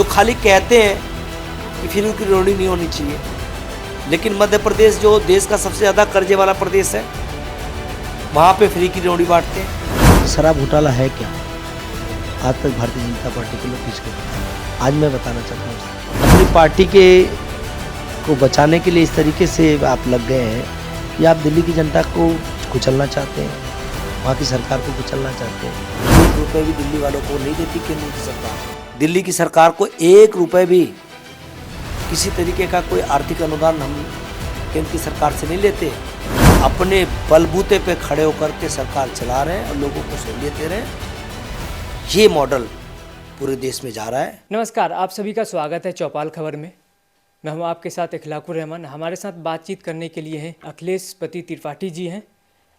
जो खाली कहते हैं कि फ्री की रोटी नहीं होनी चाहिए, लेकिन मध्य प्रदेश जो देश का सबसे ज़्यादा कर्जे वाला प्रदेश है, वहाँ पे फ्री की रोटी बांटते हैं। शराब घोटाला है क्या? आज तक भारतीय जनता पार्टी के लोग किसको बताया? आज मैं बताना चाहता हूँ। अपनी पार्टी के को बचाने के लिए इस तरीके से आप लग गए हैं कि आप दिल्ली की जनता को कुचलना चाहते हैं, वहाँ की सरकार को कुचलना चाहते हैं। 1 रुपये भी दिल्ली वालों को नहीं देती केंद्र की सरकार। दिल्ली की सरकार को 1 रुपये भी किसी तरीके का कोई आर्थिक अनुदान हम केंद्र की सरकार से नहीं लेते। अपने बलबूते पे खड़े होकर के सरकार चला रहे हैं और लोगों को सहूलियत दे रहे हैं। ये मॉडल पूरे देश में जा रहा है। नमस्कार, आप सभी का स्वागत है चौपाल खबर में। मैं हूं आपके साथ इखलाकुर रहमान। हमारे साथ बातचीत करने के लिए हैं अखिलेश पति त्रिपाठी जी हैं,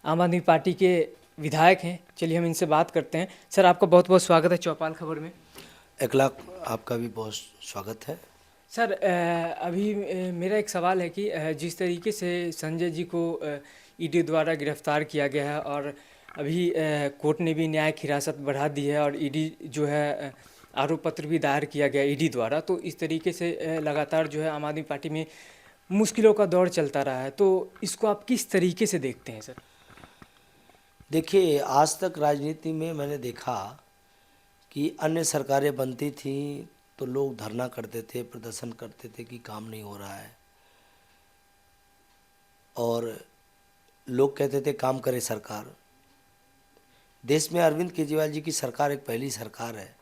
आम आदमी पार्टी के विधायक हैं। चलिए हम इनसे बात करते हैं। सर, आपका बहुत बहुत स्वागत है चौपाल खबर में। इखलाक, आपका भी बहुत स्वागत है। सर, अभी मेरा एक सवाल है कि जिस तरीके से संजय जी को ईडी द्वारा गिरफ्तार किया गया है और अभी कोर्ट ने भी न्यायिक हिरासत बढ़ा दी है और ईडी जो है आरोप पत्र भी दायर किया गया ईडी द्वारा, तो इस तरीके से लगातार जो है आम आदमी पार्टी में मुश्किलों का दौर चलता रहा है, तो इसको आप किस तरीके से देखते हैं सर? देखिए, आज तक राजनीति में मैंने देखा कि अन्य सरकारें बनती थी तो लोग धरना करते थे, प्रदर्शन करते थे कि काम नहीं हो रहा है, और लोग कहते थे काम करे सरकार। देश में अरविंद केजरीवाल जी की सरकार एक पहली सरकार है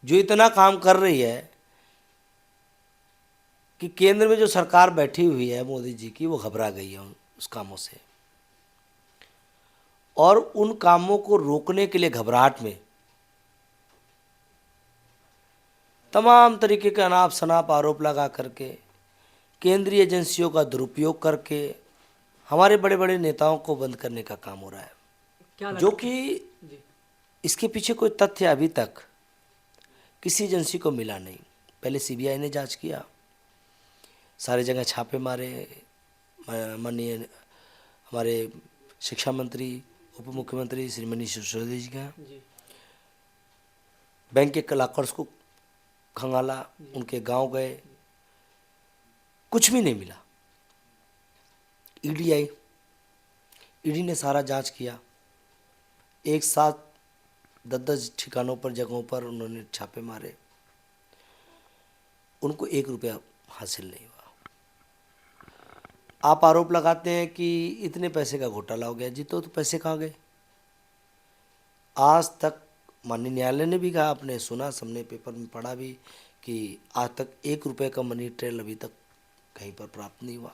जो इतना काम कर रही है कि केंद्र में जो सरकार बैठी हुई है मोदी जी की, वो घबरा गई है उस कामों से, और उन कामों को रोकने के लिए घबराहट में तमाम तरीके के अनाप शनाप आरोप लगा करके, केंद्रीय एजेंसियों का दुरुपयोग करके हमारे बड़े बड़े नेताओं को बंद करने का काम हो रहा है, जो कि इसके पीछे कोई तथ्य अभी तक किसी एजेंसी को मिला नहीं। पहले सीबीआई ने जांच किया, सारे जगह छापे मारे, माननीय हमारे शिक्षा मंत्री उप मुख्यमंत्री श्री मनीष सिसोदिया जी का, बैंक के कलाकर्स को खंगाला, उनके गांव गए, कुछ भी नहीं मिला। ईडी आई, ईडी ने सारा जांच किया, एक साथ 10-10 ठिकानों पर, जगहों पर उन्होंने छापे मारे, उनको 1 रुपया हासिल नहीं हुआ। आप आरोप लगाते हैं कि इतने पैसे का घोटाला हो गया जी, तो पैसे कहाँ गए? आज तक माननीय न्यायालय ने भी कहा, आपने सुना, सबने पेपर में पढ़ा भी, कि आज तक 1 रुपये का मनी ट्रेल अभी तक कहीं पर प्राप्त नहीं हुआ।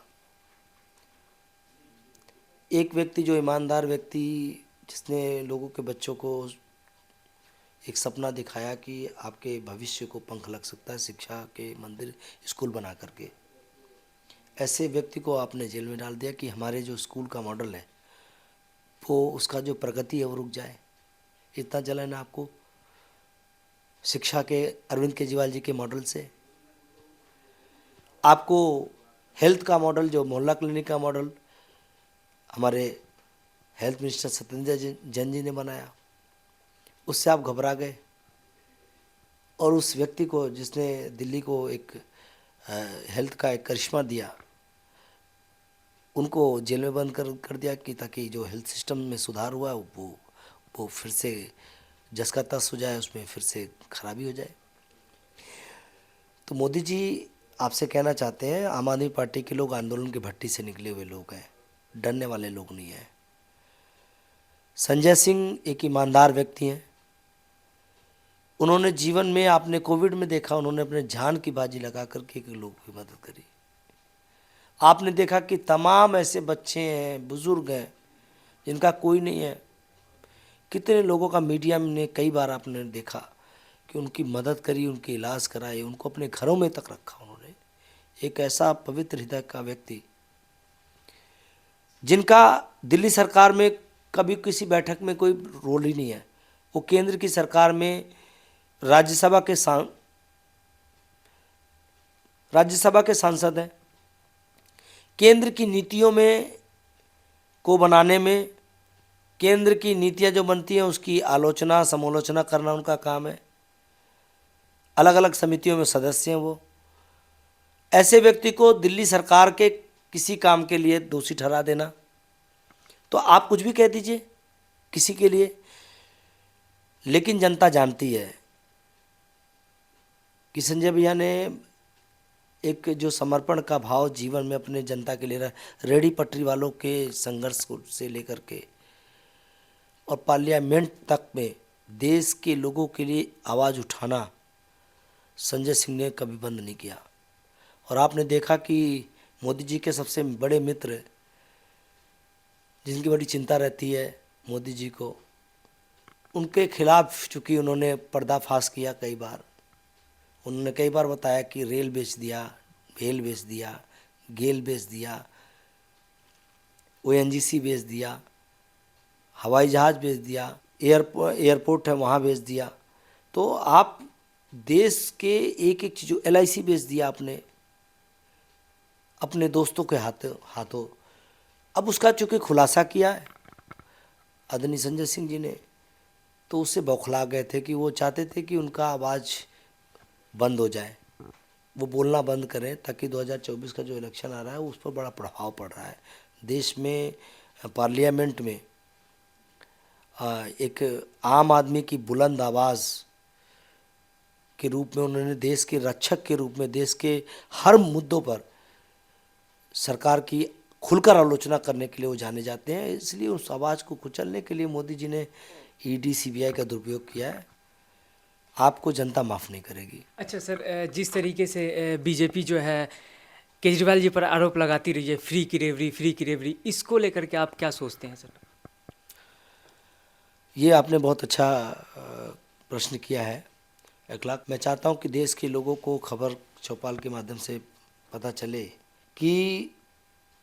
एक व्यक्ति, जो ईमानदार व्यक्ति, जिसने लोगों के बच्चों को एक सपना दिखाया कि आपके भविष्य को पंख लग सकता है शिक्षा के मंदिर स्कूल बना करके, ऐसे व्यक्ति को आपने जेल में डाल दिया कि हमारे जो स्कूल का मॉडल है वो, उसका जो प्रगति है वो रुक जाए। इतना जलन है आपको शिक्षा के अरविंद केजरीवाल जी के मॉडल से। आपको हेल्थ का मॉडल, जो मोहल्ला क्लिनिक का मॉडल हमारे हेल्थ मिनिस्टर सत्येंद्र जैन जी ने बनाया, उससे आप घबरा गए, और उस व्यक्ति को जिसने दिल्ली को एक हेल्थ का एक करिश्मा दिया, उनको जेल में बंद कर दिया कि ताकि जो हेल्थ सिस्टम में सुधार हुआ वो फिर से जस का तस हो जाए, उसमें फिर से खराबी हो जाए। तो मोदी जी आपसे कहना चाहते हैं, आम आदमी पार्टी के लोग आंदोलन की भट्टी से निकले हुए लोग हैं, डरने वाले लोग नहीं हैं। संजय सिंह एक ईमानदार व्यक्ति हैं। उन्होंने जीवन में, आपने कोविड में देखा, उन्होंने अपने जान की बाजी लगा करके लोगों की मदद करी। आपने देखा कि तमाम ऐसे बच्चे हैं, बुजुर्ग हैं, जिनका कोई नहीं है। कितने लोगों का मीडिया में कई बार आपने देखा कि उनकी मदद करी, उनके इलाज कराए, उनको अपने घरों में तक रखा उन्होंने। एक ऐसा पवित्र हृदय का व्यक्ति, जिनका दिल्ली सरकार में कभी किसी बैठक में कोई रोल ही नहीं है। वो केंद्र की सरकार में राज्यसभा के सांसद हैं। केंद्र की नीतियों में को बनाने में, केंद्र की नीतियां जो बनती हैं उसकी आलोचना समालोचना करना उनका काम है। अलग अलग समितियों में सदस्य हैं वो। ऐसे व्यक्ति को दिल्ली सरकार के किसी काम के लिए दोषी ठहरा देना, तो आप कुछ भी कह दीजिए किसी के लिए, लेकिन जनता जानती है कि संजय भैया ने एक जो समर्पण का भाव जीवन में अपने जनता के लिए रेहड़ी पटरी वालों के संघर्ष से लेकर के और पार्लियामेंट तक में देश के लोगों के लिए आवाज़ उठाना संजय सिंह ने कभी बंद नहीं किया। और आपने देखा कि मोदी जी के सबसे बड़े मित्र, जिनकी बड़ी चिंता रहती है मोदी जी को, उनके खिलाफ चूँकि उन्होंने पर्दाफाश किया कई बार, उन्होंने कई बार बताया कि रेल बेच दिया, भेल बेच दिया, गेल बेच दिया, ओएनजीसी बेच दिया, हवाई जहाज़ बेच दिया, एयरपोर्ट है वहाँ बेच दिया। तो आप देश के एक एक चीज़ों, LIC बेच दिया आपने अपने दोस्तों के हाथों। अब उसका चूँकि खुलासा किया है आदरणीय संजय सिंह जी ने, तो उससे बौखला गए थे कि वो चाहते थे कि उनका आवाज़ बंद हो जाए, वो बोलना बंद करें, ताकि 2024 का जो इलेक्शन आ रहा है उस पर बड़ा प्रभाव पड़ रहा है। देश में पार्लियामेंट में एक आम आदमी की बुलंद आवाज़ के रूप में उन्होंने देश के रक्षक के रूप में देश के हर मुद्दों पर सरकार की खुलकर आलोचना करने के लिए वो जाने जाते हैं। इसलिए उस आवाज़ को कुचलने के लिए मोदी जी ने ED CBI का दुरुपयोग किया है। आपको जनता माफ़ नहीं करेगी। अच्छा सर, जिस तरीके से बीजेपी जो है केजरीवाल जी पर आरोप लगाती रही है फ्री की रेवड़ी, इसको लेकर के आप क्या सोचते हैं सर? ये आपने बहुत अच्छा प्रश्न किया है अखिलाक। मैं चाहता हूँ कि देश के लोगों को खबर चौपाल के माध्यम से पता चले कि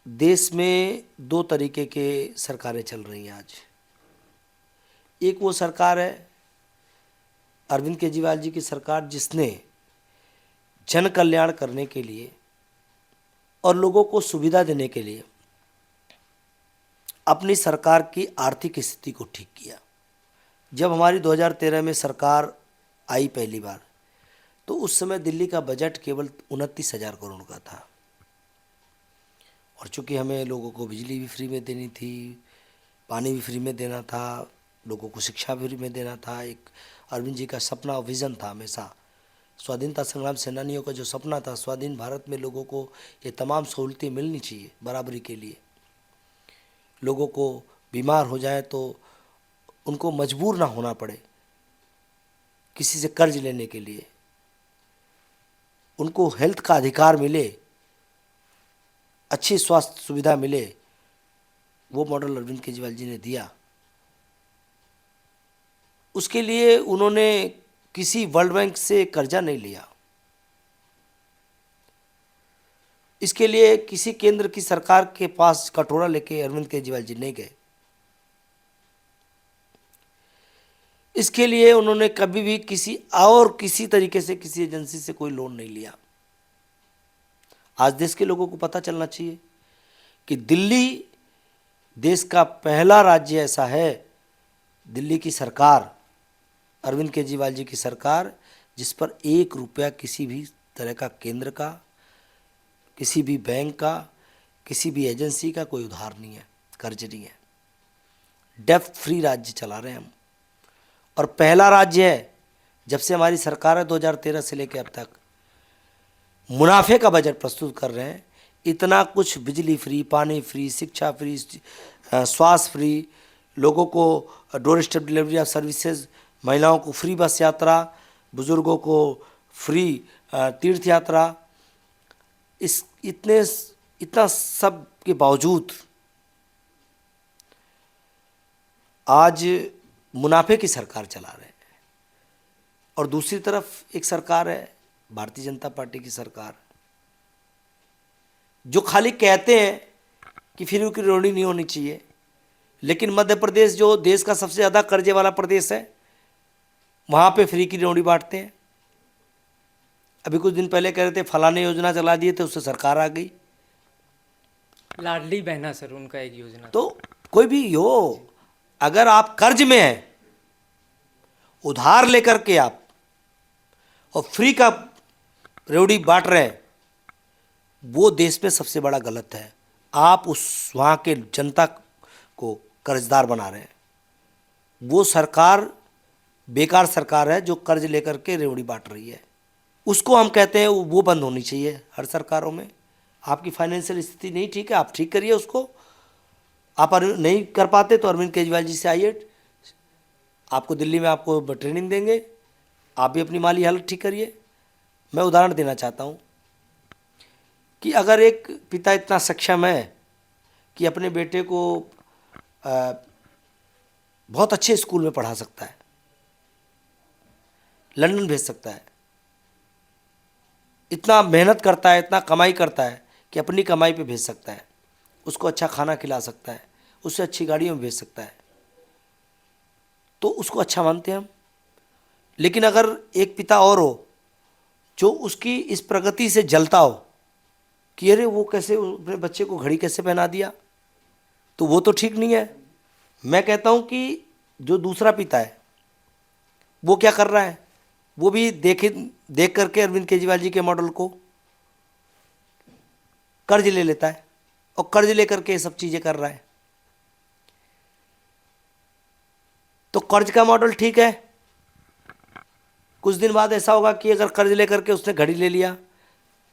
देश में दो तरीके के सरकारें चल रही हैं आज। एक वो सरकार है अरविंद केजरीवाल जी की सरकार, जिसने जन कल्याण करने के लिए और लोगों को सुविधा देने के लिए अपनी सरकार की आर्थिक स्थिति को ठीक किया। जब हमारी 2013 में सरकार आई पहली बार, तो उस समय दिल्ली का बजट केवल 29,000 करोड़ का था। और चूँकि हमें लोगों को बिजली भी फ्री में देनी थी, पानी भी फ्री में देना था, लोगों को शिक्षा भी फ्री में देना था, एक अरविंद जी का सपना और विज़न था हमेशा। स्वाधीनता संग्राम सेनानियों का जो सपना था, स्वाधीन भारत में लोगों को ये तमाम सहूलतें मिलनी चाहिए बराबरी के लिए। लोगों को बीमार हो जाए तो उनको मजबूर ना होना पड़े किसी से कर्ज लेने के लिए, उनको हेल्थ का अधिकार मिले, अच्छी स्वास्थ्य सुविधा मिले। वो मॉडल अरविंद केजरीवाल जी ने दिया। उसके लिए उन्होंने किसी वर्ल्ड बैंक से कर्जा नहीं लिया, इसके लिए किसी केंद्र की सरकार के पास कटोरा लेके अरविंद केजरीवाल जी नहीं गए। इसके लिए उन्होंने कभी भी किसी तरीके से किसी एजेंसी से कोई लोन नहीं लिया। आज देश के लोगों को पता चलना चाहिए कि दिल्ली देश का पहला राज्य ऐसा है, दिल्ली की सरकार, अरविंद केजरीवाल जी की सरकार, जिस पर 1 रुपया किसी भी तरह का केंद्र का, किसी भी बैंक का, किसी भी एजेंसी का कोई उधार नहीं है, कर्ज नहीं है। डेब्ट फ्री राज्य चला रहे हैं हम। और पहला राज्य है, जब से हमारी सरकार है 2013 से लेकर अब तक, मुनाफे का बजट प्रस्तुत कर रहे हैं। इतना कुछ बिजली फ्री, पानी फ्री, शिक्षा फ्री, स्वास्थ्य फ्री, लोगों को door step delivery of services, महिलाओं को फ्री बस यात्रा, बुजुर्गों को फ्री तीर्थ यात्रा। इतना सब के बावजूद आज मुनाफे की सरकार चला रहे हैं। और दूसरी तरफ एक सरकार है भारतीय जनता पार्टी की सरकार, जो खाली कहते हैं कि फ्री की रोटी नहीं होनी चाहिए, लेकिन मध्य प्रदेश जो देश का सबसे ज़्यादा कर्जे वाला प्रदेश है, वहाँ पे फ्री की रोटी बांटते हैं। अभी कुछ दिन पहले कह रहे थे फलाने योजना चला दिए थे, उससे सरकार आ गई। लाडली बहना सर उनका एक योजना। तो कोई भी हो, अगर आप कर्ज में हैं, उधार लेकर के आप, और फ्री का रेवड़ी बांट रहे हैं, वो देश में सबसे बड़ा गलत है। आप उस वहाँ के जनता को कर्जदार बना रहे हैं। वो सरकार बेकार सरकार है जो कर्ज लेकर के रेवड़ी बांट रही है। उसको हम कहते हैं वो बंद होनी चाहिए हर सरकारों में। आपकी फाइनेंशियल स्थिति नहीं ठीक है, आप ठीक करिए उसको। आप नहीं कर पाते तो अरविंद केजरीवाल जी से आइए, आपको दिल्ली में आपको ट्रेनिंग देंगे, आप भी अपनी माली हालत ठीक करिए। मैं उदाहरण देना चाहता हूँ कि अगर एक पिता इतना सक्षम है कि अपने बेटे को बहुत अच्छे स्कूल में पढ़ा सकता है, लंदन भेज सकता है, इतना मेहनत करता है, इतना कमाई करता है कि अपनी कमाई पे भेज सकता है, उसको अच्छा खाना खिला सकता है, उससे अच्छी गाड़ियों में भेज सकता है, तो उसको अच्छा मानते हैं हम। लेकिन अगर एक पिता और हो जो उसकी इस प्रगति से जलता हो कि अरे वो कैसे अपने बच्चे को घड़ी कैसे पहना दिया, तो वो तो ठीक नहीं है। मैं कहता हूँ कि जो दूसरा पिता है वो क्या कर रहा है, वो भी देख करके अरविंद केजरीवाल जी के मॉडल को कर्ज ले लेता है और कर्ज लेकर के ये सब चीज़ें कर रहा है। तो कर्ज का मॉडल ठीक है, कुछ दिन बाद ऐसा होगा कि अगर कर्ज लेकर के उसने घड़ी ले लिया,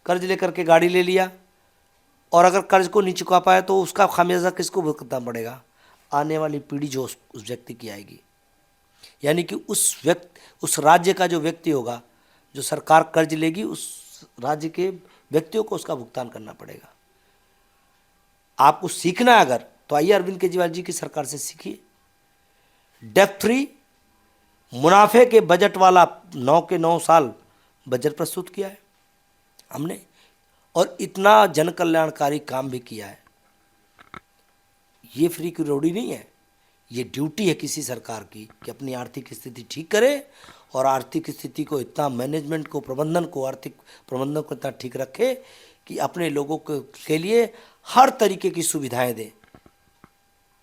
कर्ज लेकर के गाड़ी ले लिया, और अगर कर्ज को नहीं चुका पाया तो उसका खामियाजा किसको भुगतना पड़ेगा? आने वाली पीढ़ी जो उस व्यक्ति की आएगी। यानी कि उस राज्य का जो व्यक्ति होगा, जो सरकार कर्ज लेगी, उस राज्य के व्यक्तियों को उसका भुगतान करना पड़ेगा। आपको सीखना है अगर, तो आइए अरविंद केजरीवाल जी की सरकार से सीखिए। डेप्थ फ्री, मुनाफे के बजट वाला 9 के 9 साल बजट प्रस्तुत किया है हमने, और इतना जन कल्याणकारी काम भी किया है। ये फ्री की रोड़ी नहीं है, ये ड्यूटी है किसी सरकार की कि अपनी आर्थिक स्थिति ठीक करे और आर्थिक स्थिति को इतना मैनेजमेंट को, प्रबंधन को, आर्थिक प्रबंधन को इतना ठीक रखे कि अपने लोगों के लिए हर तरीके की सुविधाएं दे।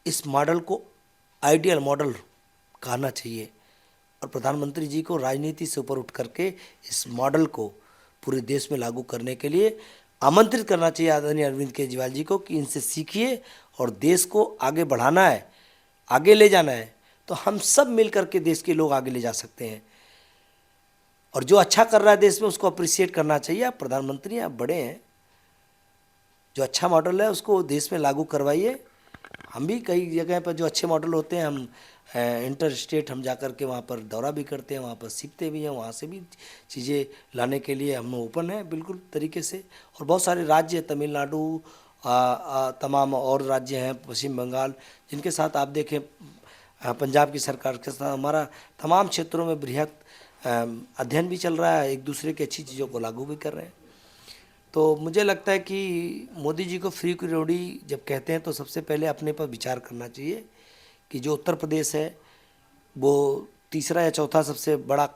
इस मॉडल को आइडियल मॉडल कहना चाहिए, और प्रधानमंत्री जी को राजनीति से ऊपर उठ करके इस मॉडल को पूरे देश में लागू करने के लिए आमंत्रित करना चाहिए आदरणीय अरविंद केजरीवाल जी को कि इनसे सीखिए और देश को आगे बढ़ाना है, आगे ले जाना है, तो हम सब मिल करके देश के लोग आगे ले जा सकते हैं। और जो अच्छा कर रहा है देश में उसको अप्रिशिएट करना चाहिए। आप प्रधानमंत्री हैं, आप बड़े हैं, जो अच्छा मॉडल है उसको देश में लागू करवाइए। हम भी कई जगह पर जो अच्छे मॉडल होते हैं, हम इंटर स्टेट हम जा कर के वहाँ पर दौरा भी करते हैं, वहाँ पर सीखते भी हैं, वहाँ से भी चीज़ें लाने के लिए हम ओपन हैं बिल्कुल तरीके से। और बहुत सारे राज्य, तमिलनाडु, तमाम और राज्य हैं, पश्चिम बंगाल, जिनके साथ आप देखें पंजाब की सरकार के साथ हमारा तमाम क्षेत्रों में बृहद अध्ययन भी चल रहा है, एक दूसरे की अच्छी चीज़ों को लागू भी कर रहे हैं। तो मुझे लगता है कि मोदी जी को फ्री की रोटी जब कहते हैं तो सबसे पहले अपने पर विचार करना चाहिए कि जो उत्तर प्रदेश है वो तीसरा या चौथा सबसे बड़ा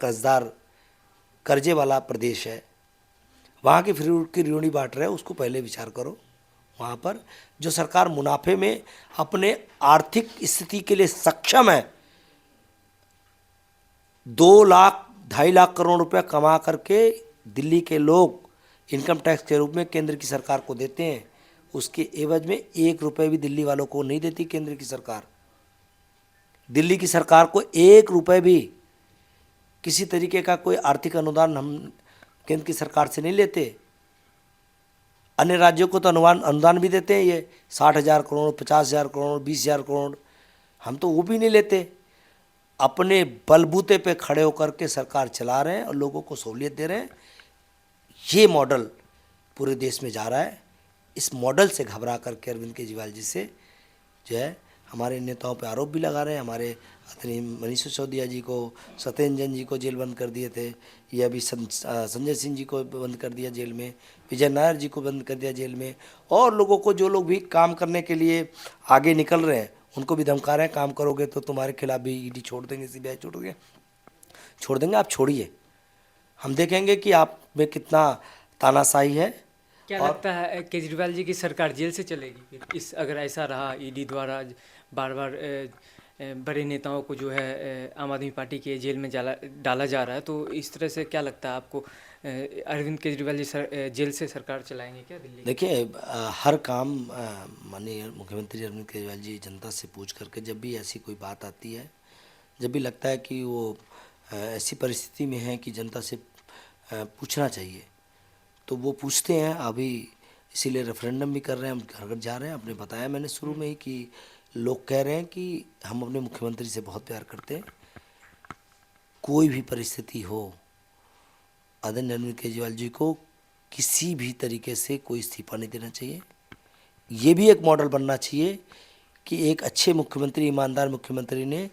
कर्जे वाला प्रदेश है, वहाँ की फ्री की रोटी बांट रहे हैं, उसको पहले विचार करो। वहाँ पर जो सरकार मुनाफे में अपने आर्थिक स्थिति के लिए सक्षम है, 2 लाख 2.5 लाख करोड़ रुपया कमा करके दिल्ली के लोग इनकम टैक्स के रूप में केंद्र की सरकार को देते हैं, उसके एवज में 1 रुपये भी दिल्ली वालों को नहीं देती केंद्र की सरकार। दिल्ली की सरकार को 1 रुपये भी किसी तरीके का कोई आर्थिक अनुदान हम केंद्र की सरकार से नहीं लेते। अन्य राज्यों को तो अनुदान भी देते हैं, ये 60,000 करोड़, 50,000 करोड़, 20,000 करोड़, हम तो वो भी नहीं लेते। अपने बलबूते पे खड़े होकर के सरकार चला रहे हैं और लोगों को सहूलियत दे रहे हैं। ये मॉडल पूरे देश में जा रहा है। इस मॉडल से घबरा करके अरविंद केजरीवाल जी से जो है हमारे नेताओं पे आरोप भी लगा रहे हैं। हमारे आदरणीय मनीष सिसोदिया जी को, सत्येंद्र जैन जी को जेल बंद कर दिए थे, ये अभी संजय सिंह जी को बंद कर दिया जेल में, विजय नायर जी को बंद कर दिया जेल में, और लोगों को जो लोग भी काम करने के लिए आगे निकल रहे हैं उनको भी धमका रहे हैं, काम करोगे तो तुम्हारे खिलाफ भी ईडी छोड़ देंगे, सीबीआई छोड़ देंगे। आप छोड़िए, हम देखेंगे कि आप में कितना तानाशाही है। क्या लगता है केजरीवाल जी की सरकार जेल से चलेगी फिर, इस अगर ऐसा रहा ईडी द्वारा बार बार बड़े नेताओं को जो है आम आदमी पार्टी के जेल में डाला जा रहा है, तो इस तरह से क्या लगता है आपको, अरविंद केजरीवाल जी जेल से सरकार चलाएंगे क्या दिल्ली? देखिए, हर काम माननीय मुख्यमंत्री अरविंद केजरीवाल जी जनता से पूछ करके, जब भी ऐसी कोई बात आती है, जब भी लगता है कि वो ऐसी परिस्थिति में है कि जनता से पूछना चाहिए, तो वो पूछते हैं। अभी इसीलिए रेफरेंडम भी कर रहे हैं, हम घर घर जा रहे हैं। आपने बताया मैंने शुरू में ही कि लोग कह रहे हैं कि हम अपने मुख्यमंत्री से बहुत प्यार करते हैं। कोई भी परिस्थिति हो, आदरणीय अरविंद केजरीवाल जी को किसी भी तरीके से कोई इस्तीफा नहीं देना चाहिए। ये भी एक मॉडल बनना चाहिए कि एक अच्छे मुख्यमंत्री, ईमानदार मुख्यमंत्री ने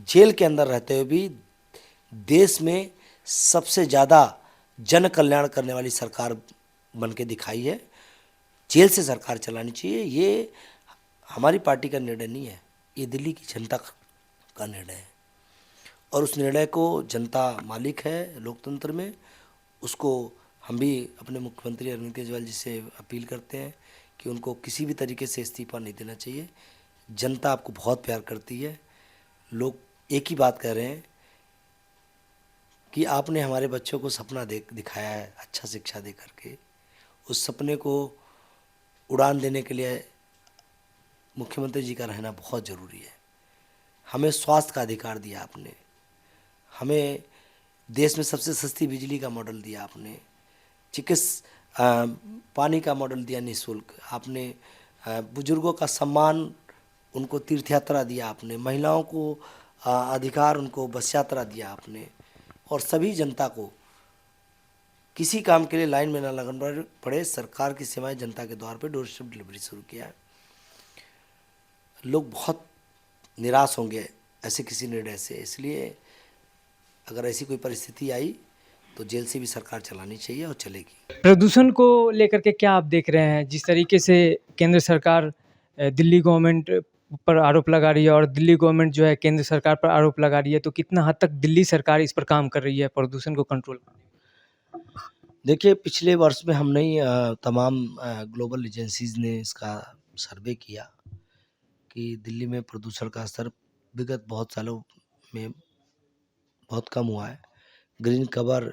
जेल के अंदर रहते हुए भी देश में सबसे ज़्यादा जन कल्याण करने वाली सरकार बन के दिखाई है। जेल से सरकार चलानी चाहिए। ये हमारी पार्टी का निर्णय नहीं है, ये दिल्ली की जनता का निर्णय है, और उस निर्णय को जनता मालिक है लोकतंत्र में। उसको हम भी अपने मुख्यमंत्री अरविंद केजरीवाल जी से अपील करते हैं कि उनको किसी भी तरीके से इस्तीफा नहीं देना चाहिए। जनता आपको बहुत प्यार करती है। लोग एक ही बात कह रहे हैं कि आपने हमारे बच्चों को सपना दिखाया है अच्छा शिक्षा दे करके। उस सपने को उड़ान देने के लिए मुख्यमंत्री जी का रहना बहुत ज़रूरी है। हमें स्वास्थ्य का अधिकार दिया आपने, हमें देश में सबसे सस्ती बिजली का मॉडल दिया आपने, पानी का मॉडल दिया निःशुल्क आपने, बुजुर्गों का सम्मान, उनको तीर्थ यात्रा दिया आपने, महिलाओं को अधिकार, उनको बस यात्रा दिया आपने, और सभी जनता को किसी काम के लिए लाइन में ना लगना पड़े। सरकार की सेवाएं जनता के द्वार पे डोर स्टेप डिलीवरी शुरू किया है। लोग बहुत निराश होंगे ऐसे किसी निर्णय से, इसलिए अगर ऐसी कोई परिस्थिति आई तो जेल से भी सरकार चलानी चाहिए और चलेगी। प्रदूषण को लेकर के क्या आप देख रहे हैं? जिस तरीके से केंद्र सरकार दिल्ली गवर्नमेंट पर आरोप लगा रही है और दिल्ली गवर्नमेंट जो है केंद्र सरकार पर आरोप लगा रही है, तो कितना हद तक दिल्ली सरकार इस पर काम कर रही है प्रदूषण को कंट्रोल करने में? देखिए, पिछले वर्ष में हमने ही तमाम ग्लोबल एजेंसीज ने इसका सर्वे किया कि दिल्ली में प्रदूषण का स्तर विगत बहुत सालों में बहुत कम हुआ है। ग्रीन कवर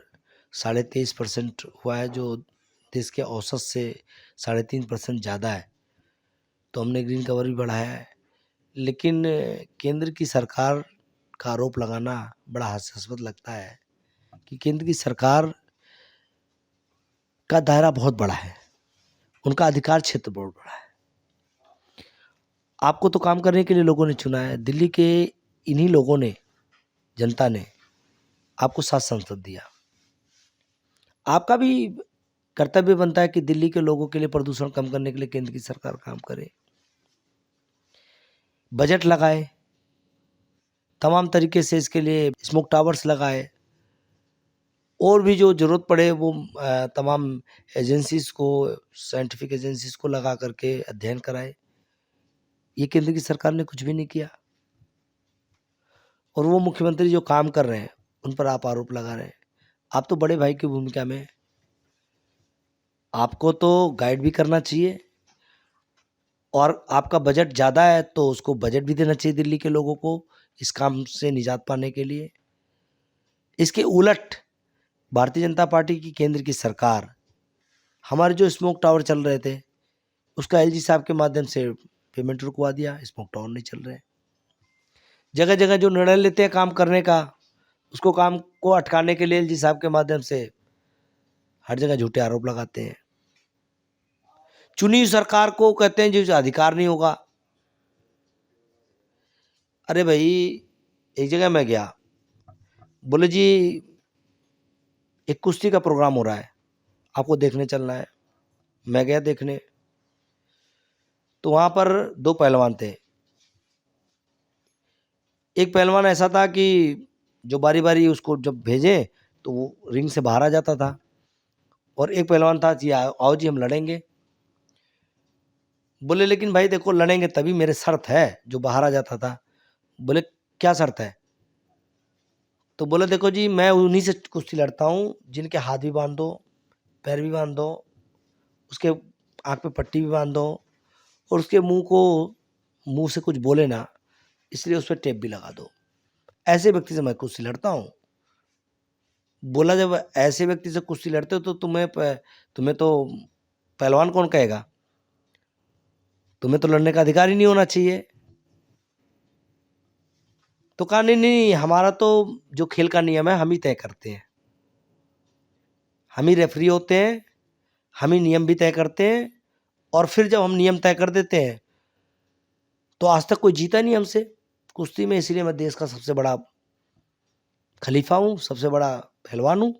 23.5% हुआ है, जो देश के औसत से 3.5% ज़्यादा है। तो हमने ग्रीन कवर भी बढ़ाया है। लेकिन केंद्र की सरकार का आरोप लगाना बड़ा हास्यास्पद लगता है कि केंद्र की सरकार का दायरा बहुत बड़ा है, उनका अधिकार क्षेत्र बहुत बड़ा है। आपको तो काम करने के लिए लोगों ने चुना है। दिल्ली के इन्हीं लोगों ने, जनता ने आपको 7 सांसद दिया। आपका भी कर्तव्य बनता है कि दिल्ली के लोगों के लिए प्रदूषण कम करने के लिए केंद्र की सरकार काम करे, बजट लगाए, तमाम तरीके से इसके लिए स्मोक टावर्स लगाए, और भी जो ज़रूरत पड़े वो तमाम एजेंसीज़ को, साइंटिफिक एजेंसीज़ को लगा करके अध्ययन कराए। ये केंद्र की सरकार ने कुछ भी नहीं किया, और वो मुख्यमंत्री जो काम कर रहे हैं उन पर आप आरोप लगा रहे हैं। आप तो बड़े भाई की भूमिका में, आपको तो गाइड भी करना चाहिए, और आपका बजट ज़्यादा है तो उसको बजट भी देना चाहिए दिल्ली के लोगों को इस काम से निजात पाने के लिए। इसके उलट भारतीय जनता पार्टी की केंद्र की सरकार हमारे जो स्मोक टावर चल रहे थे उसका एलजी साहब के माध्यम से पेमेंट रुकवा दिया, स्मोक टावर नहीं चल रहे। जगह जगह जो निर्णय लेते हैं काम करने का, उसको काम को अटकाने के लिए एलजी साहब के माध्यम से हर जगह झूठे आरोप लगाते हैं। चुनी हुई सरकार को कहते हैं जो अधिकार नहीं होगा। अरे भाई, एक जगह मैं गया, बोले जी एक कुश्ती का प्रोग्राम हो रहा है, आपको देखने चलना है। मैं गया देखने, तो वहाँ पर 2 पहलवान थे। एक पहलवान ऐसा था कि जो बारी बारी उसको जब भेजें तो वो रिंग से बाहर आ जाता था, और एक पहलवान था जी आओ जी हम लड़ेंगे। बोले लेकिन भाई देखो, लड़ेंगे तभी, मेरे शर्त है, जो बाहर आ जाता था। बोले क्या शर्त है? तो बोले देखो जी, मैं उन्हीं से कुश्ती लड़ता हूँ जिनके हाथ भी बांध दो, पैर भी बांध दो, उसके आँख पे पट्टी भी बांध दो, और उसके मुंह से कुछ बोले ना, इसलिए उस पर टेप भी लगा दो। ऐसे व्यक्ति से मैं कुश्ती लड़ता हूँ। बोला जब ऐसे व्यक्ति से कुश्ती लड़ते हो तो तुम्हें तो पहलवान कौन कहेगा? तुम्हें तो लड़ने का अधिकार ही नहीं होना चाहिए। तो कहा नहीं नहीं, हमारा तो जो खेल का नियम है हम ही तय करते हैं, हम ही रेफरी होते हैं, हम ही नियम भी तय करते हैं। और फिर जब हम नियम तय कर देते हैं तो आज तक कोई जीता नहीं हमसे कुश्ती में, इसलिए मैं देश का सबसे बड़ा खलीफा हूं, सबसे बड़ा पहलवान हूं।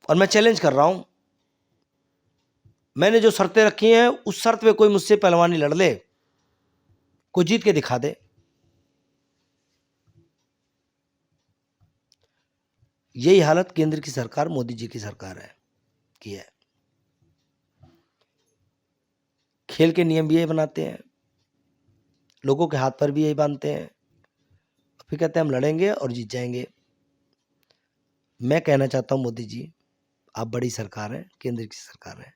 और मैं चैलेंज कर रहा हूं, मैंने जो शर्तें रखी हैं उस शर्त पे कोई मुझसे पहलवानी लड़ ले, कोई जीत के दिखा दे। यही हालत केंद्र की सरकार, मोदी जी की सरकार की है। खेल के नियम भी यही बनाते हैं, लोगों के हाथ पर भी यही बांधते हैं, फिर कहते हैं हम लड़ेंगे और जीत जाएंगे। मैं कहना चाहता हूं मोदी जी, आप बड़ी सरकार है, केंद्र की सरकार है,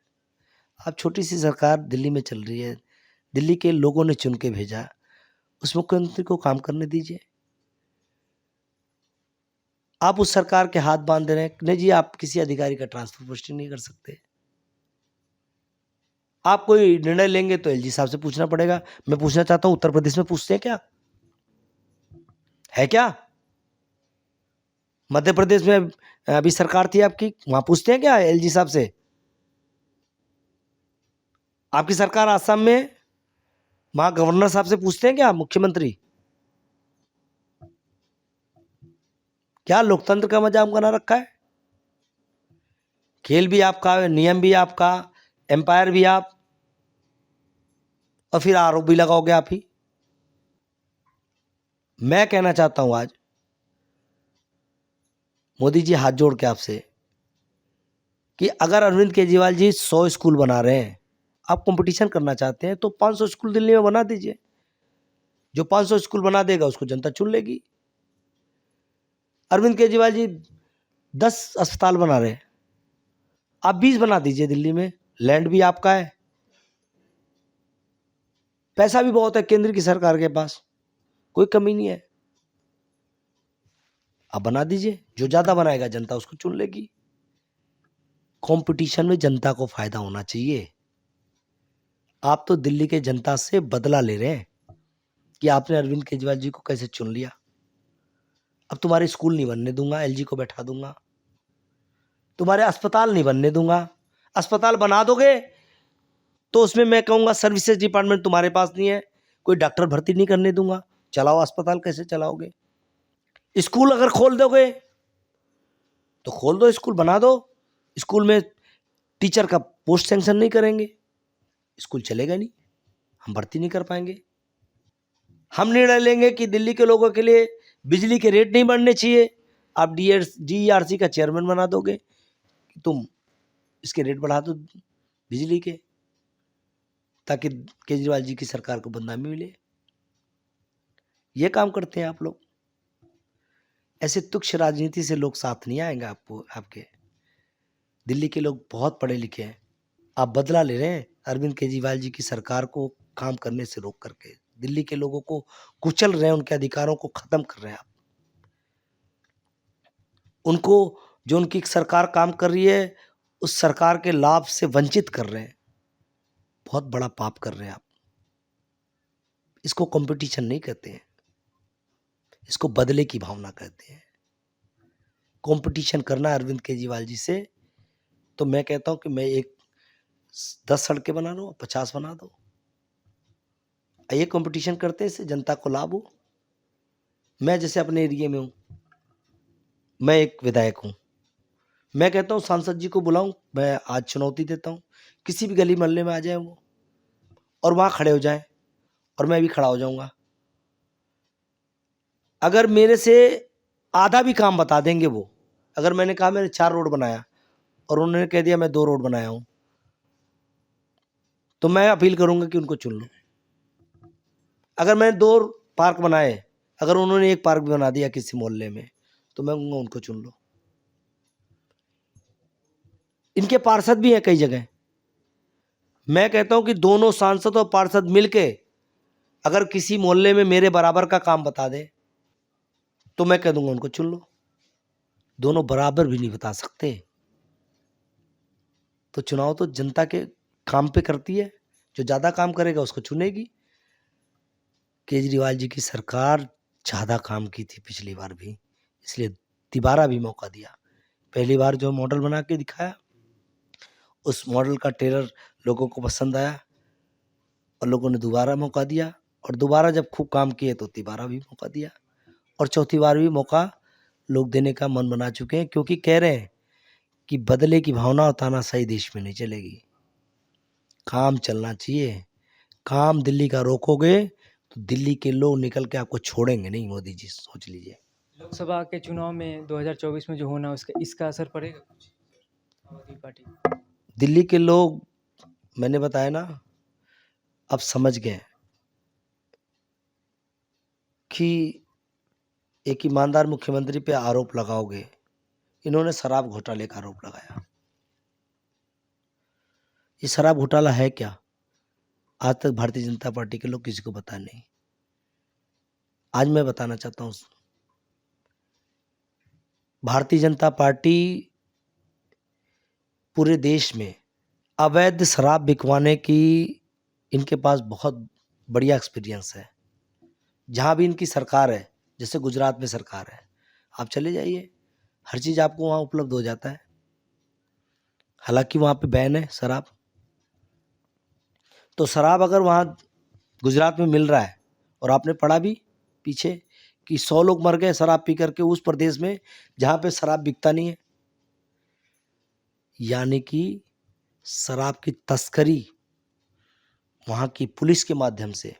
आप छोटी सी सरकार दिल्ली में चल रही है, दिल्ली के लोगों ने चुन के भेजा, उस मुख्यमंत्री को काम करने दीजिए। आप उस सरकार के हाथ बांध रहे हैं। नहीं जी, आप किसी अधिकारी का ट्रांसफर पोस्टिंग नहीं कर सकते। आप कोई निर्णय लेंगे तो एलजी साहब से पूछना पड़ेगा। मैं पूछना चाहता हूं, उत्तर प्रदेश में पूछते हैं क्या? है क्या? मध्य प्रदेश में अभी सरकार थी आपकी, वहां पूछते हैं क्या एलजी साहब से? आपकी सरकार आसाम में, वहां गवर्नर साहब से पूछते हैं क्या मुख्यमंत्री? क्या लोकतंत्र का मजाक बना रखा है? खेल भी आपका, नियम भी आपका, एम्पायर भी आप, और फिर आरोप भी लगाओगे आप ही। मैं कहना चाहता हूं आज मोदी जी, हाथ जोड़ के आपसे, कि अगर अरविंद केजरीवाल जी 100 स्कूल बना रहे हैं, आप कंपटीशन करना चाहते हैं, तो 500 स्कूल दिल्ली में बना दीजिए। जो 500 स्कूल बना देगा उसको जनता चुन लेगी। अरविंद केजरीवाल जी 10 अस्पताल बना रहे हैं, आप 20 बना दीजिए दिल्ली में, लैंड भी आपका है, पैसा भी बहुत है केंद्र की सरकार के पास, कोई कमी नहीं है, आप बना दीजिए। जो ज्यादा बनाएगा जनता उसको चुन लेगी। कंपटीशन में जनता को फायदा होना चाहिए। आप तो दिल्ली के जनता से बदला ले रहे हैं कि आपने अरविंद केजरीवाल जी को कैसे चुन लिया। अब तुम्हारे स्कूल नहीं बनने दूंगा, एलजी को बैठा दूंगा, तुम्हारे अस्पताल नहीं बनने दूंगा। अस्पताल बना दोगे तो उसमें मैं कहूंगा सर्विसेज डिपार्टमेंट तुम्हारे पास नहीं है, कोई डॉक्टर भर्ती नहीं करने दूंगा। चलाओ अस्पताल, कैसे चलाओगे? स्कूल अगर खोल दोगे तो खोल दो, स्कूल बना दो, स्कूल में टीचर का पोस्ट सैंक्शन नहीं करेंगे, स्कूल चलेगा नहीं, हम भर्ती नहीं कर पाएंगे। हम निर्णय लेंगे कि दिल्ली के लोगों के लिए बिजली के रेट नहीं बढ़ने चाहिए, आप डीईआरसी का चेयरमैन बना दोगे कि तुम इसके रेट बढ़ा दो बिजली के, ताकि केजरीवाल जी की सरकार को बदनामी मिले। ये काम करते हैं आप लोग। ऐसे तुच्छ राजनीति से लोग साथ नहीं आएंगे आपके। दिल्ली के लोग बहुत पढ़े लिखे हैं, आप बदला ले रहे हैं अरविंद केजरीवाल जी की सरकार को काम करने से रोक करके। दिल्ली के लोगों को कुचल रहे हैं, उनके अधिकारों को खत्म कर रहे हैं आप। उनको, जो उनकी सरकार काम कर रही है, उस सरकार के लाभ से वंचित कर रहे हैं। बहुत बड़ा पाप कर रहे हैं आप। इसको कंपटीशन नहीं कहते हैं, इसको बदले की भावना कहते हैं। कंपटीशन करना है अरविंद केजरीवाल जी से, तो मैं कहता हूं कि मैं 10 सड़कें बना लो, 50 बना दो। ये कंपटीशन करते हैं, इससे जनता को लाभ हो। मैं जैसे अपने एरिया में हूं, मैं एक विधायक हूं, मैं कहता हूं सांसद जी को बुलाऊं, मैं आज चुनौती देता हूं, किसी भी गली मोहल्ले में आ जाए वो और वहां खड़े हो जाएं, और मैं भी खड़ा हो जाऊंगा। अगर मेरे से आधा भी काम बता देंगे वो, अगर मैंने कहा मैंने 4 रोड बनाया और उन्होंने कह दिया मैं 2 रोड बनाया हूं, तो मैं अपील करूंगा कि उनको चुन लो। अगर मैंने 2 पार्क बनाए, अगर उन्होंने 1 पार्क भी बना दिया किसी मोहल्ले में, तो मैं कहूंगा उनको चुन लो। इनके पार्षद भी हैं कई जगह। मैं कहता हूं कि दोनों सांसद और पार्षद मिलके अगर किसी मोहल्ले में मेरे बराबर का काम बता दे तो मैं कह दूंगा उनको चुन लो। दोनों बराबर भी नहीं बता सकते तो चुनाव तो जनता के काम पे करती है, जो ज़्यादा काम करेगा उसको चुनेगी। केजरीवाल जी की सरकार ज़्यादा काम की थी पिछली बार भी, इसलिए दोबारा भी मौका दिया। पहली बार जो मॉडल बना के दिखाया उस मॉडल का ट्रेलर लोगों को पसंद आया और लोगों ने दोबारा मौका दिया, और दोबारा जब खूब काम किए तो दोबारा भी मौका दिया, और चौथी बार भी मौका लोग देने का मन बना चुके हैं, क्योंकि कह रहे हैं कि बदले की भावना उतारना सही देश में नहीं चलेगी, काम चलना चाहिए। काम दिल्ली का रोकोगे तो दिल्ली के लोग निकल के आपको छोड़ेंगे नहीं, मोदी जी सोच लीजिए। लोकसभा के चुनाव में 2024 में जो होना उसका इसका असर पड़ेगा कुछ आम आदमी पार्टी पे? दिल्ली के लोग, मैंने बताया ना, अब समझ गए कि एक ईमानदार मुख्यमंत्री पे आरोप लगाओगे। इन्होंने शराब घोटाले का आरोप लगाया। ये शराब घोटाला है क्या, आज तक भारतीय जनता पार्टी के लोग किसी को पता नहीं। आज मैं बताना चाहता हूँ, भारतीय जनता पार्टी पूरे देश में अवैध शराब बिकवाने की इनके पास बहुत बढ़िया एक्सपीरियंस है। जहाँ भी इनकी सरकार है, जैसे गुजरात में सरकार है, आप चले जाइए, हर चीज़ आपको वहाँ उपलब्ध हो जाता है। हालांकि वहाँ पे बैन है शराब, तो शराब अगर वहाँ गुजरात में मिल रहा है, और आपने पढ़ा भी पीछे कि 100 लोग मर गए शराब पी करके उस प्रदेश में जहाँ पे शराब बिकता नहीं है, यानी कि शराब की तस्करी वहाँ की पुलिस के माध्यम से,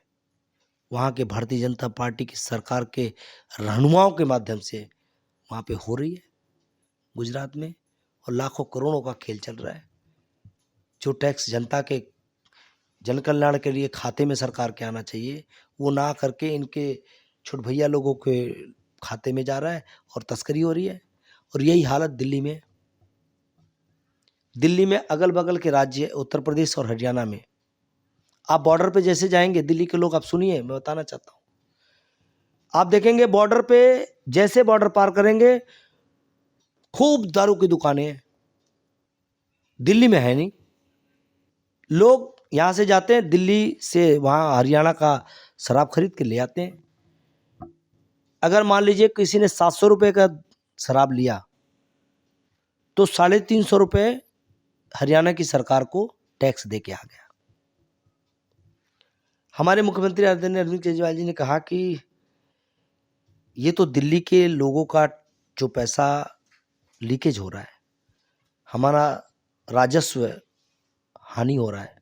वहाँ के भारतीय जनता पार्टी की सरकार के रहनुमाओं के माध्यम से वहाँ पे हो रही है गुजरात में, और लाखों करोड़ों का खेल चल रहा है। जो टैक्स जनता के जन कल्याण के लिए खाते में सरकार के आना चाहिए, वो ना करके इनके छोट भैया लोगों के खाते में जा रहा है और तस्करी हो रही है। और यही हालत दिल्ली में, अगल बगल के राज्य उत्तर प्रदेश और हरियाणा में, आप बॉर्डर पे जैसे जाएंगे दिल्ली के लोग, आप सुनिए मैं बताना चाहता हूँ, आप देखेंगे बॉर्डर पे जैसे बॉर्डर पार करेंगे खूब दारू की दुकानें हैं। दिल्ली में है नहीं, लोग यहाँ से जाते हैं दिल्ली से वहाँ हरियाणा का शराब खरीद के ले आते हैं। अगर मान लीजिए किसी ने 700 रुपये का शराब लिया तो 350 रुपये हरियाणा की सरकार को टैक्स दे के आ गया। हमारे मुख्यमंत्री आदरणीय अरविंद केजरीवाल जी ने कहा कि ये तो दिल्ली के लोगों का जो पैसा लीकेज हो रहा है, हमारा राजस्व हानि हो रहा है,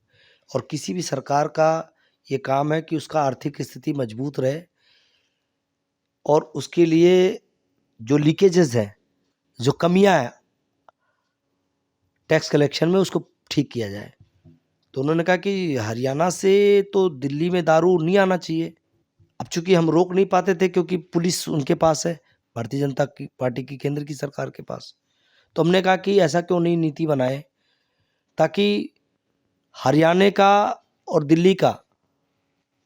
और किसी भी सरकार का ये काम है कि उसका आर्थिक स्थिति मजबूत रहे, और उसके लिए जो लीकेजेस हैं, जो कमियां हैं टैक्स कलेक्शन में, उसको ठीक किया जाए। तो उन्होंने कहा कि हरियाणा से तो दिल्ली में दारू नहीं आना चाहिए। अब चूंकि हम रोक नहीं पाते थे क्योंकि पुलिस उनके पास है, भारतीय जनता की पार्टी की केंद्र की सरकार के पास, तो हमने कहा कि ऐसा क्यों नहीं नीति बनाए ताकि हरियाणा का और दिल्ली का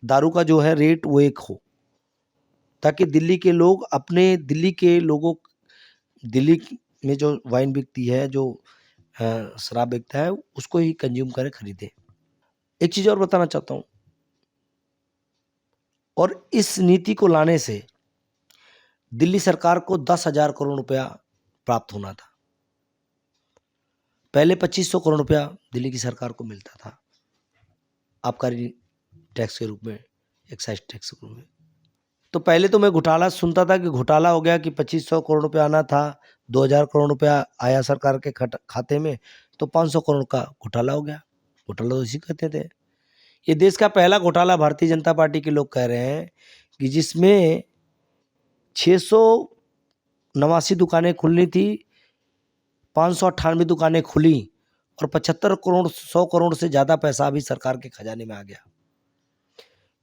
दारू का जो है रेट वो एक हो, ताकि दिल्ली के लोग अपने दिल्ली में जो वाइन बिकती है, जो शराब बिकता है, उसको ही कंज्यूम करें, खरीदें। एक चीज़ और बताना चाहता हूँ, और इस नीति को लाने से दिल्ली सरकार को 10,000 करोड़ रुपया प्राप्त होना था। पहले 2500 करोड़ रुपया दिल्ली की सरकार को मिलता था आबकारी टैक्स के रूप में, एक्साइज टैक्स के रूप में। तो पहले तो मैं घोटाला सुनता था कि घोटाला हो गया कि 2500 करोड़ रुपया आना था, 2000 करोड़ रुपया आया सरकार के खाते में, तो 500 करोड़ का घोटाला हो गया। घोटाला तो इसी कहते थे। ये देश का पहला घोटाला भारतीय जनता पार्टी के लोग कह रहे हैं कि जिसमें 689 दुकानें खुलनी थी, 598 दुकानें खुली, और 75 करोड़ 100 करोड़ से ज़्यादा पैसा अभी सरकार के खजाने में आ गया।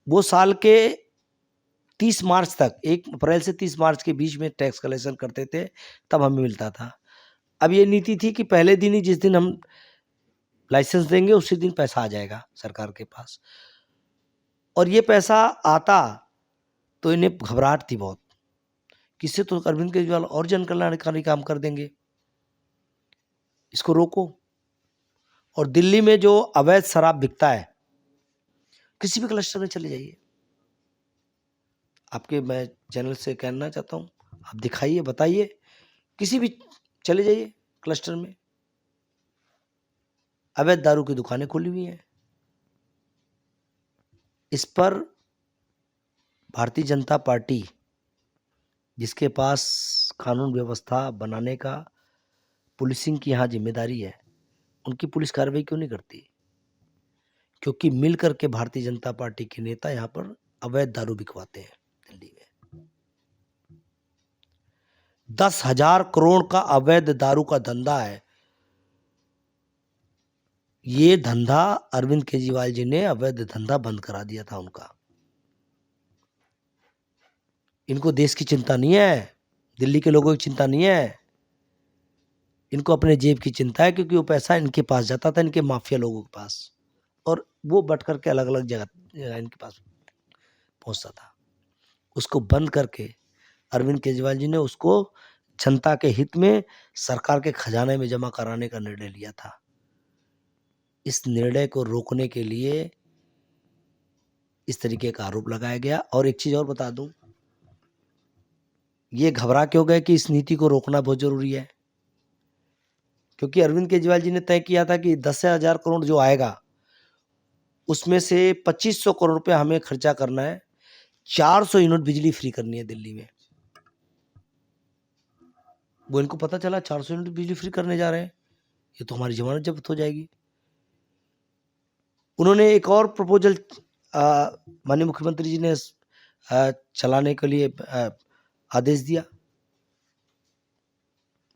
वो साल के 30 मार्च तक, 1 अप्रैल से 30 मार्च के बीच में टैक्स कलेक्शन करते थे, तब हमें मिलता था। अब ये नीति थी कि पहले दिन ही, जिस दिन हम लाइसेंस देंगे उसी दिन पैसा आ जाएगा सरकार के पास। और ये पैसा आता तो इन्हें घबराहट थी बहुत, किससे तो अरविंद केजरीवाल और जन कल्याणकारी काम कर देंगे, इसको रोको। और दिल्ली में जो अवैध शराब बिकता है, किसी भी क्लस्टर में चले जाइए, आपके मैं चैनल से कहना चाहता हूँ, आप दिखाइए, बताइए, किसी भी चले जाइए क्लस्टर में, अवैध दारू की दुकानें खुली हुई हैं। इस पर भारतीय जनता पार्टी, जिसके पास कानून व्यवस्था बनाने का, पुलिसिंग की यहाँ जिम्मेदारी है, उनकी पुलिस कार्रवाई क्यों नहीं करती? क्योंकि मिलकर के भारतीय जनता पार्टी के नेता यहाँ पर अवैध दारू बिकवाते हैं दिल्ली में। 10,000 करोड़ का अवैध दारू का धंधा है। ये धंधा अरविंद केजरीवाल जी ने अवैध धंधा बंद करा दिया था उनका। इनको देश की चिंता नहीं है, दिल्ली के लोगों की चिंता नहीं है, इनको अपने जेब की चिंता है, क्योंकि वो पैसा इनके पास जाता था, इनके माफिया लोगों के पास, और वो बट करके अलग अलग जगह इनके पास पहुंचता था। उसको बंद करके अरविंद केजरीवाल जी ने उसको जनता के हित में सरकार के खजाने में जमा कराने का निर्णय लिया था। इस निर्णय को रोकने के लिए इस तरीके का आरोप लगाया गया। और एक चीज और बता दूं, ये घबरा क्यों गए कि इस नीति को रोकना बहुत जरूरी है? क्योंकि अरविंद केजरीवाल जी ने तय किया था कि 10,000 करोड़ जो आएगा उसमें से 2500 करोड़ रुपए हमें खर्चा करना है, 400 यूनिट बिजली फ्री करनी है दिल्ली में। वो इनको पता चला 400 यूनिट बिजली फ्री करने जा रहे हैं, ये तो हमारी जमानत जब्त हो जाएगी। उन्होंने एक और प्रपोजल माननीय मुख्यमंत्री जी ने चलाने के लिए आदेश दिया,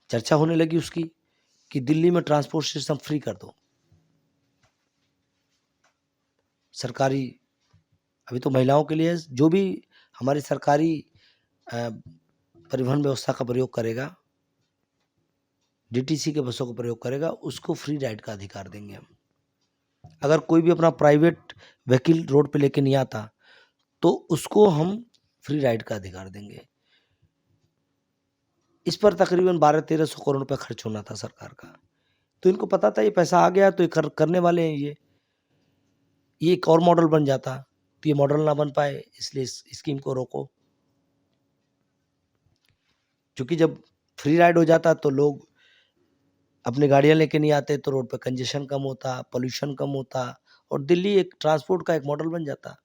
चर्चा होने लगी उसकी, कि दिल्ली में ट्रांसपोर्ट सिस्टम फ्री कर दो। सरकारी, अभी तो महिलाओं के लिए जो भी हमारी सरकारी परिवहन व्यवस्था का प्रयोग करेगा, डीटीसी के बसों का प्रयोग करेगा, उसको फ्री राइड का अधिकार देंगे हम। अगर कोई भी अपना प्राइवेट व्हीकल रोड पे लेके नहीं आता तो उसको हम फ्री राइड का अधिकार देंगे। इस पर तकरीबन 1200-1300 करोड़ रुपए खर्च होना था सरकार का। तो इनको पता था ये पैसा आ गया तो ये करने वाले हैं, ये एक और मॉडल बन जाता, तो ये मॉडल ना बन पाए, इसलिए इस स्कीम को रोको। क्योंकि जब फ्री राइड हो जाता तो लोग अपनी गाड़ियां लेके नहीं आते, तो रोड पे कंजेशन कम होता, पोल्यूशन कम होता, और दिल्ली एक ट्रांसपोर्ट का एक मॉडल बन जाता।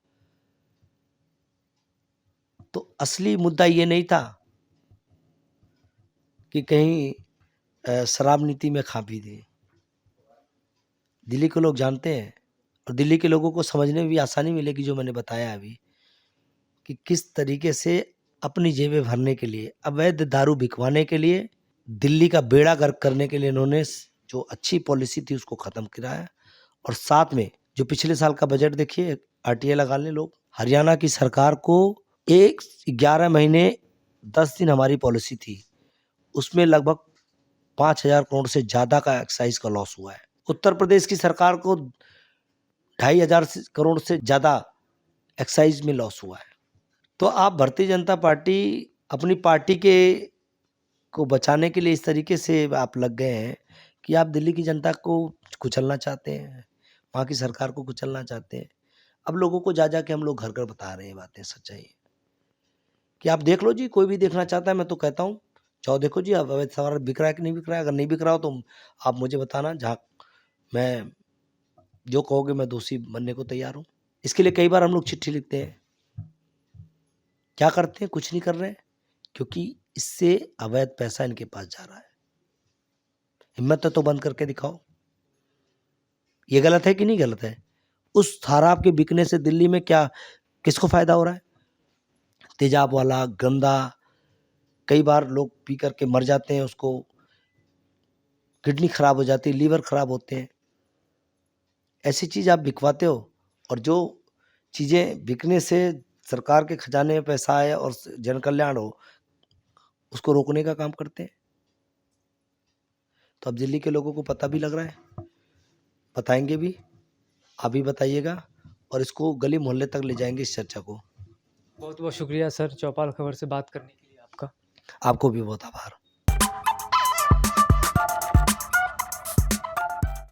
तो असली मुद्दा ये नहीं था कि कहीं शराब नीति में खा पी दे। दिल्ली के लोग जानते हैं, और दिल्ली के लोगों को समझने में भी आसानी मिलेगी जो मैंने बताया अभी, कि किस तरीके से अपनी जेबें भरने के लिए, अवैध दारू बिकवाने के लिए, दिल्ली का बेड़ा गर्क करने के लिए इन्होंने जो अच्छी पॉलिसी थी उसको खत्म कराया। और साथ में जो पिछले साल का बजट देखिए, आरटीए लगा लें लोग। हरियाणा की सरकार को 11 महीने 10 दिन हमारी पॉलिसी थी, उसमें लगभग 5,000 करोड़ से ज्यादा का एक्साइज का लॉस हुआ है। उत्तर प्रदेश की सरकार को 2,500 करोड़ से ज्यादा एक्साइज में लॉस हुआ है। तो आप भारतीय जनता पार्टी अपनी पार्टी के को बचाने के लिए इस तरीके से आप लग गए हैं कि आप दिल्ली की जनता को कुचलना चाहते हैं, वहाँ की सरकार को कुचलना चाहते हैं। अब लोगों को जा के हम लोग घर घर बता रहे हैं बातें, सच्चाई कि आप देख लो जी, कोई भी देखना चाहता है, मैं तो कहता हूँ जाओ देखो जी अब अवैध शराब बिक रहा है कि नहीं बिक रहा है। अगर नहीं बिक रहा हो तो आप मुझे बताना, जहाँ मैं जो कहोगे मैं दोषी बनने को तैयार हूँ। इसके लिए कई बार हम लोग चिट्ठी लिखते हैं, क्या करते हैं? कुछ नहीं कर रहे हैं, क्योंकि इससे अवैध पैसा इनके पास जा रहा है। हिम्मत है तो बंद करके दिखाओ। ये गलत है कि नहीं गलत है? उस शराब के बिकने से दिल्ली में क्या किसको फायदा हो रहा है? तेजाब वाला, गंदा, कई बार लोग पी करके मर जाते हैं, उसको किडनी खराब हो जाती है, लीवर खराब होते हैं। ऐसी चीज आप बिकवाते हो, और जो चीजें बिकने से सरकार के खजाने में पैसा आए और जन कल्याण हो, उसको रोकने का काम करते हैं। तो अब दिल्ली के लोगों को पता भी लग रहा है, बताएंगे भी, आप भी बताइएगा। और इसको गली मोहल्ले तक ले जाएंगे इस चर्चा को। बहुत बहुत शुक्रिया सर, चौपाल खबर से बात करने के लिए आपका। आपको भी बहुत आभार।